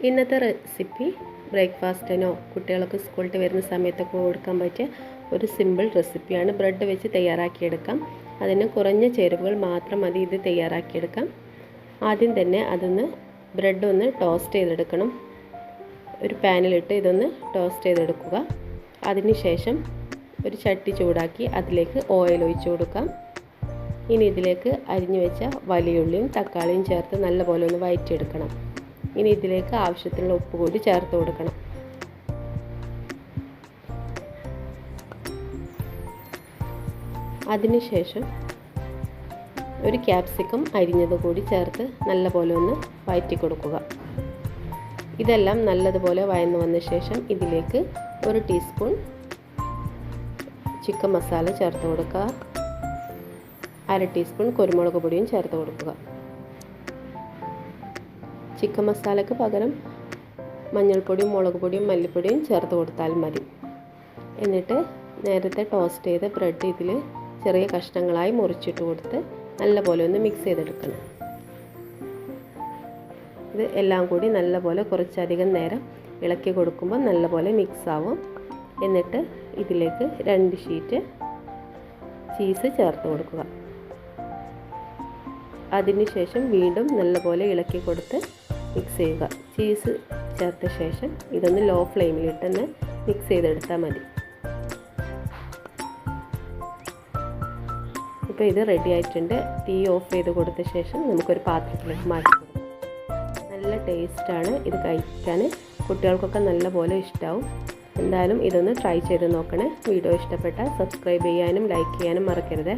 ഇന്നത്തെ റെസിപ്പി ബ്രേക്ക്ഫാസ്റ്റിനോ കുട്ടികൾക്ക് സ്കൂളിൽ വരുന്ന സമയത്തൊക്കെ കൊടുക്കാൻ പറ്റിയ ഒരു സിമ്പിൾ റെസിപ്പിയാണ്. ബ്രെഡ് വെച്ച് തയ്യാറാക്കിയെടുക്കാം. അതിന് കുറഞ്ഞ ചേരുവകൾ മാത്രം മതി ഇത് തയ്യാറാക്കിയെടുക്കാം. ആദ്യം തന്നെ ബ്രെഡ് ഒന്ന് ടോസ്റ്റ് ചെയ്തെടുക്കണം. ഒരു പാനിലിട്ട് ഇതൊന്ന് ടോസ്റ്റ് ചെയ്തെടുക്കുക. അതിനുശേഷം ഒരു ചട്ടി ചൂടാക്കി അതിലേക്ക് ഓയിൽ ഒഴിച്ചു കൊടുക്കാം. ഇനി ഇതിലേക്ക് അരിഞ്ഞു വെച്ച വലിയ ഉള്ളിയും തക്കാളിയും ചേർത്ത് നല്ലപോലെ ഒന്ന് വഴറ്റിയെടുക്കണം. ഇനി ഇതിലേക്ക് ആവശ്യത്തിനുള്ള ഉപ്പ് കൂടി ചേർത്ത് കൊടുക്കണം. അതിനുശേഷം ഒരു ക്യാപ്സിക്കം അരിഞ്ഞത് കൂടി ചേർത്ത് നല്ലപോലെ ഒന്ന് വഴറ്റി കൊടുക്കുക. ഇതെല്ലാം നല്ലതുപോലെ വഴന്നു വന്ന ശേഷം ഇതിലേക്ക് 1 ടീസ്പൂൺ ചിക്കൻ മസാല ചേർത്ത് കൊടുക്കുക. 1/2 ടീസ്പൂൺ കുരുമുളക് പൊടിയും ചേർത്ത് കൊടുക്കുക. ചിക്കൻ മസാലയ്ക്ക് പകരം മഞ്ഞൾപ്പൊടിയും മുളക് പൊടിയും മല്ലിപ്പൊടിയും ചേർത്ത് കൊടുത്താൽ മതി. എന്നിട്ട് നേരത്തെ ടോസ്റ്റ് ചെയ്ത ബ്രെഡ് ഇതിൽ ചെറിയ കഷ്ണങ്ങളായി മുറിച്ചിട്ട് കൊടുത്ത് നല്ലപോലെ ഒന്ന് മിക്സ് ചെയ്തെടുക്കണം. ഇത് എല്ലാം കൂടി നല്ലപോലെ കുറച്ചധികം നേരം ഇളക്കി കൊടുക്കുമ്പോൾ നല്ലപോലെ മിക്സ് ആവും. എന്നിട്ട് ഇതിലേക്ക് 2 ഷീറ്റ് ചീസ് ചേർത്ത് കൊടുക്കുക. അതിനുശേഷം വീണ്ടും നല്ലപോലെ ഇളക്കി കൊടുത്ത് മിക്സ് ചെയ്യുക. ചീസ് ചേർത്ത ശേഷം ഇതൊന്ന് ലോ ഫ്ലെയിമിലിട്ടൊന്ന് മിക്സ് ചെയ്തെടുത്താൽ മതി. ഇപ്പോൾ ഇത് റെഡി ആയിട്ടുണ്ട്. തീ ഓഫ് ചെയ്ത് കൊടുത്ത ശേഷം നമുക്കൊരു പാത്രത്തിലേക്ക് മാറ്റി കൊടുക്കാം. നല്ല ടേസ്റ്റാണ് ഇത് കഴിക്കാൻ. കുട്ടികൾക്കൊക്കെ നല്ലപോലെ ഇഷ്ടമാവും. എന്തായാലും ഇതൊന്ന് ട്രൈ ചെയ്ത് നോക്കണേ. വീഡിയോ ഇഷ്ടപ്പെട്ടാൽ സബ്സ്ക്രൈബ് ചെയ്യാനും ലൈക്ക് ചെയ്യാനും മറക്കരുത്.